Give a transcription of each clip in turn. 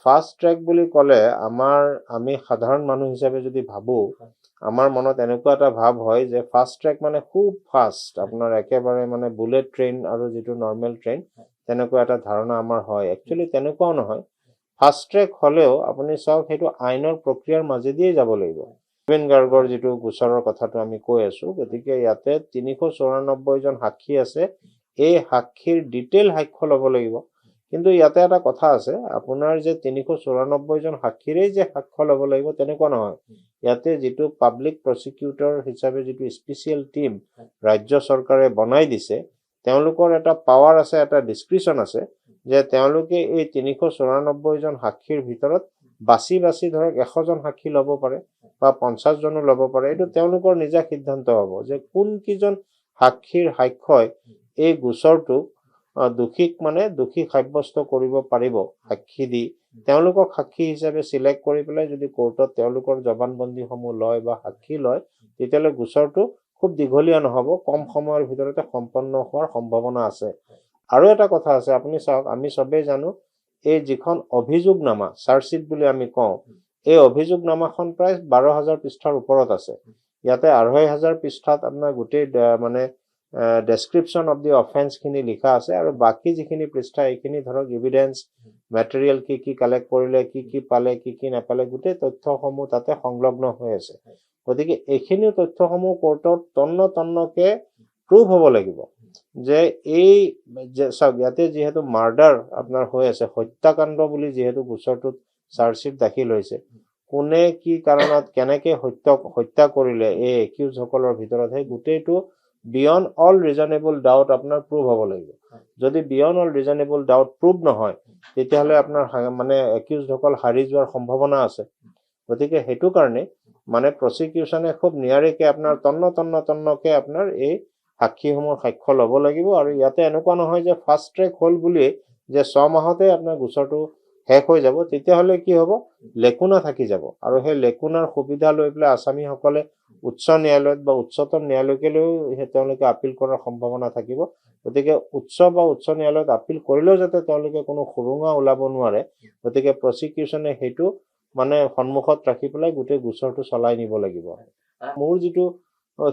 Fast track বুলি ক'লে আমি সাধাৰণ মানুহ হিচাপে যদি ভাবো আমাৰ মনত এনেকুৱা এটা ভাৱ হয় যে ফাষ্ট ট্ৰেক মানে খুব ফাষ্ট আপোনাৰ একেবাৰে মানে বুলেট ট্ৰেইন আৰু যিটো নৰ্মেল ট্ৰেইন তেনেকুৱা এটা ধাৰণা আমাৰ হয় একচুৱেলি তেনেকুৱাও নহয় ফাষ্ট ট্ৰেক হ'লেও আপুনি চাওক সেইটো আইনৰ প্ৰক্ৰিয়াৰ মাজেদিয়ে যাব লাগিব জুবিন গাৰ্গৰ যিটো গোচৰৰ কথাটো আমি কৈ আছো গতিকে ইয়াতে 394 জন সাক্ষী আছে এই সাক্ষীৰ ডিটেইল সাক্ষ্য ল'ব লাগিব কিন্তু ইয়াতে এটা কথা আছে আপোনাৰ যে 394 জন সাক্ষীৰেই যে সাক্ষ্য ল'ব লাগিব তেনেকুৱা নহয় ইয়াতে যিটো পাব্লিক প্ৰসিকিউটৰ হিচাপে যিটো স্পেচিয়েল টিম ৰাজ্য চৰকাৰে বনাই দিছে তেওঁলোকৰ এটা পাৱাৰ আছে এটা ডিসক্ৰিপশন আছে যে তেওঁলোকে এই 394 জন সাক্ষীৰ ভিতৰত বাছি ধৰক 100 জন সাক্ষী ল'ব পাৰে বা 50 জনো ল'ব পাৰে এইটো তেওঁলোকৰ নিজা সিদ্ধান্ত হ'ব যে কোন কিজন সাক্ষীৰ সাক্ষ্যই এই গোচৰটো দোষী সাব্যস্ত কৰিব পাৰিব সাক্ষী দি তেওঁলোকক সাক্ষী হিচাপে সিলেক্ট কৰি পেলাই যদি কোৰ্টত তেওঁলোকৰ জবানবন্দীসমূহ লয় বা সাক্ষী লয় তেতিয়ালে গোচৰটো খুব দীঘলীয়া নহব কম সময়ৰ ভিতৰতে সম্পন্ন হোৱাৰ সম্ভাৱনা আছে আৰু এটা কথা আছে আপুনি চাওক আমি সবেই জানো এই যিখন অভিযোগনামা চাৰ্জশিট বুলি আমি কওঁ এই অভিযোগনামাখন প্ৰায় 12000 পৃষ্ঠাৰ ওপৰত আছে ইয়াতে 2500 পৃষ্ঠাত আপোনাৰ গোটেই মানে ডেসক্ৰিপশন অফ দি অফেন্স খিনি লিখা আছে আৰু বাকি যিখিনি পৃষ্ঠা এইখিনি ধৰক এভিডেন্স ম্যাটেৰিয়েল কি কালেক্ট কৰিলে কি পালে কি নাপালে গোটেই তথ্যসমূহ তাতে সংলগ্ন হৈ আছে গতিকে এইখিনি তথ্যসমূহ কোৰ্টত তন্নকে প্ৰুভ হ'ব লাগিব যে এই ইয়াতে যিহেতু মাৰ্ডাৰ আপোনাৰ হৈ আছে হত্যাকাণ্ড বুলি যিহেতু গোচৰটোত চাৰ্জশিট দাখিল হৈছে কোনে কি কাৰণত কেনেকে হত্যা কৰিলে এই একিউজ সকলৰ ভিতৰত সেই গোটেইটো বিয়ন্ড অল ৰিজনেবল ডাউট আপোনাৰ প্ৰুভ হ'ব লাগিব যদি beyond all reasonable doubt prove নহয় তেতিয়াহলে আপোনাৰ মানে একিউজ সকল হাৰি যোৱাৰ সম্ভাৱনা আছে গতিকে হেতু কাৰণে মানে প্ৰসিকিউশনে খুব নিয়াৰিকে আপোনাৰ তন্নকে আপোনাৰ এই সাক্ষীসমূহৰ সাক্ষ্য ল'ব লাগিব আৰু ইয়াতে এনেকুৱা নহয় যে ফাষ্ট ট্ৰেক হল বুলি যে 6 মাহতে আপোনাৰ গোচৰটো শেষ হৈ যাব তেতিয়াহলে কি হ'ব লেকুনা থাকি যাব আৰু সেই লেকুনাৰ সুবিধা লৈ পেলাই আসামী সকলে উচ্চ ন্যায়ালয়ত বা উচ্চতম ন্যায়ালয়লৈও তেওঁলোকে আপিল কৰাৰ সম্ভাৱনা থাকিব গতিকে উচ্চ ন্যায়ালয়ত আপিল কৰিলেও যাতে তেওঁলোকে কোনো খুৰুঙা ওলাব নোৱাৰে গতিকে প্ৰসিকিউশনে হেতু মানে সন্মুখত ৰাখি পেলাই গোটেই গোচৰটো চলাই নিব লাগিব মোৰ যিটো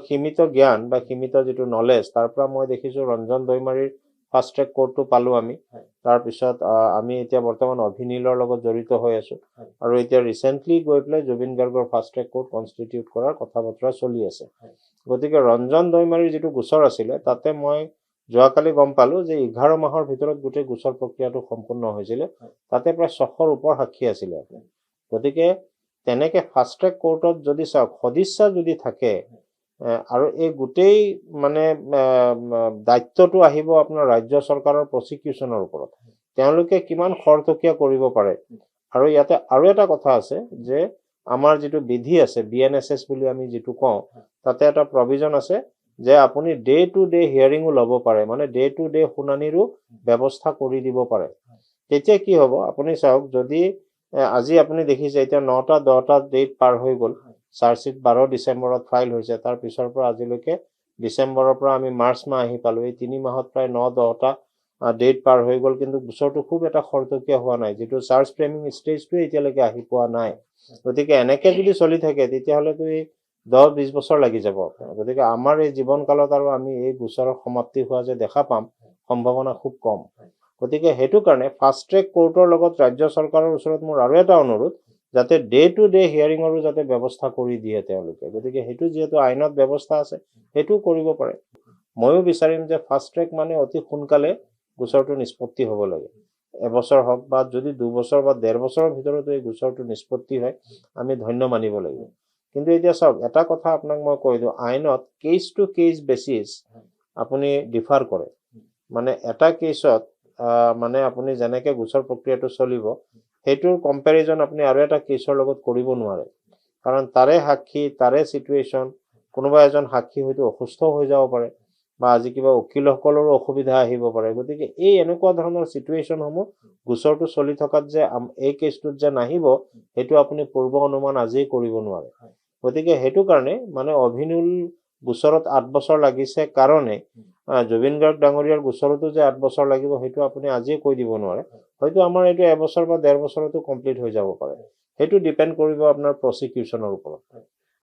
সীমিত জ্ঞান বা সীমিত যিটো নলেজ তাৰ পৰা মই দেখিছো ৰঞ্জন দৈমাৰীৰ ফাষ্ট ট্ৰেক কোৰ্টটো পালো আমি তাৰ পিছত আমি এতিয়া বৰ্তমান অভিনীলৰ লগত জড়িত হৈ আছো আৰু এতিয়া ৰিসেন্টলি গৈ পেলাই জুবিন গাৰ্গৰ ফাষ্ট ট্ৰেক কোৰ্ট কনস্টিটিউট কৰাৰ কথা বতৰা চলি আছে গতিকে ৰঞ্জন দৈমাৰীৰ যিটো গোচৰ আছিলে তাতে মই যোৱাকালি গম পালো যে 11 মাহৰ ভিতৰত গোটেই গোচৰ প্ৰক্ৰিয়াটো সম্পূৰ্ণ হৈছিল তাতে প্ৰায় 600ৰ ওপৰ সাক্ষী আছিলে গতিকে তেনেকে ফাষ্ট ট্ৰেক কোৰ্টত যদি চাওক সদিচ্ছা যদি থাকে আৰু এই গোটেই মানে দায়িত্বটো আহিব আপোনাৰ ৰাজ্য চৰকাৰৰ প্ৰসিকিউশনৰ ওপৰত তেওঁলোকে কিমান খৰতকীয়া কৰিব পাৰে আৰু ইয়াতে আৰু এটা কথা আছে যে আমাৰ যিটো বিধি আছে বিএনএছএছ বুলি আমি যিটো কওঁ তাতে এটা প্ৰভিজন আছে যে আপুনি ডে টু ডে হিয়াৰিংও ল'ব পাৰে মানে ডে টু ডে শুনানিৰো ব্যৱস্থা কৰি দিব পাৰে তেতিয়া কি হ'ব আপুনি চাওক যদি আজি আপুনি দেখিছে এতিয়া 9টা 10টা ডেট পাৰ হৈ গ'ল চাৰ্জশিট 12 ডিসেম্বৰত ফাইল হৈছে তাৰ পিছৰ পৰা আজিলৈকে ডিসেম্বৰৰ পৰা আমি মাৰ্চ মাহ আহি পালো এই 3 মাহত প্ৰায় 9-10টা ডেট পাৰ হৈ গ'ল কিন্তু গোচৰটো খুব এটা খৰতকীয়া হোৱা নাই যেটো চাৰ্জ ফ্ৰেমিং ষ্টেজটো এতিয়ালৈকে আহি পোৱা নাই গতিকে এনেকে যদি চলি থাকে তেতিয়াহলে তো এই 10-20 বছৰ লাগি যাব গতিকে আমাৰ এই জীৱনকালত আৰু আমি এই গোচৰৰ সমাপ্তি হোৱা যে দেখা পাম সম্ভাৱনা খুব কম গতিকে হেতু কাৰণে ফাষ্ট ট্ৰেক কোৰ্টৰ লগত ৰাজ্য চৰকাৰৰ ওচৰত মোৰ আৰু এটা অনুৰোধ যাতে ডে টু ডে হিয়াৰিংৰো যাতে ব্যৱস্থা কৰি দিয়ে তেওঁলোকে গতিকে হেতু যেহেতু আইনত ব্যৱস্থা আছে হেতু কৰিব পাৰে ময়ো বিচাৰিম যে ফাষ্ট ট্ৰেক মানে অতি সোনকালে গোচৰটো নিষ্পত্তি হ'ব লাগে এবছৰ হওক বা যদি 2 বছৰ বা 1.5 বছৰৰ ভিতৰত এই গোচৰটো নিষ্পত্তি হয় আমি ধন্য মানিব লাগিব কিন্তু এতিয়া চাওক এটা কথা আপোনাক মই কৈ দিওঁ আইনত কেস টু কেস বেসিস আপুনি ডিফাৰ কৰে মানে এটা কেছত মানে আপুনি যেনেকে গোচৰ প্ৰক্ৰিয়াটো চলিব হেতুৰ কম্পেৰিজন আপুনি আৰু এটা কেছৰ লগত কৰিব নোৱাৰে কাৰণ তাৰে সাক্ষী তাৰে সিচুৱেশন কোনোবা এজন সাক্ষী হয়তো অসুস্থ হৈ যাব পাৰে বা আজি কিবা উকিলসকলৰো অসুবিধা আহিব পাৰে গতিকে এই এনেকুৱা ধৰণৰ সিচুৱেশনসমূহ গোচৰটো চলি থকাত যে এই কেছটোত যে নাহিব হেতু আপুনি পূৰ্ব অনুমান আজি কৰিব নোৱাৰে গতিকে হেতু কাৰণে মানে অভিনীল গোচৰত 8 বছৰ লাগিছে কাৰণে জুবিন গাৰ্গ ডাঙৰীয়াৰ গোচৰতো যে 8 বছৰ লাগিব হেতু আপুনি আজি কৈ দিব নোৱাৰে হয়তো আমাৰ এইটো এবছৰ বা 1.5 বছৰতো কমপ্লিট হৈ যাব পাৰে। সেইটো ডিপেণ্ড কৰিব আপোনাৰ প্ৰচিকিউশ্যনৰ ওপৰত।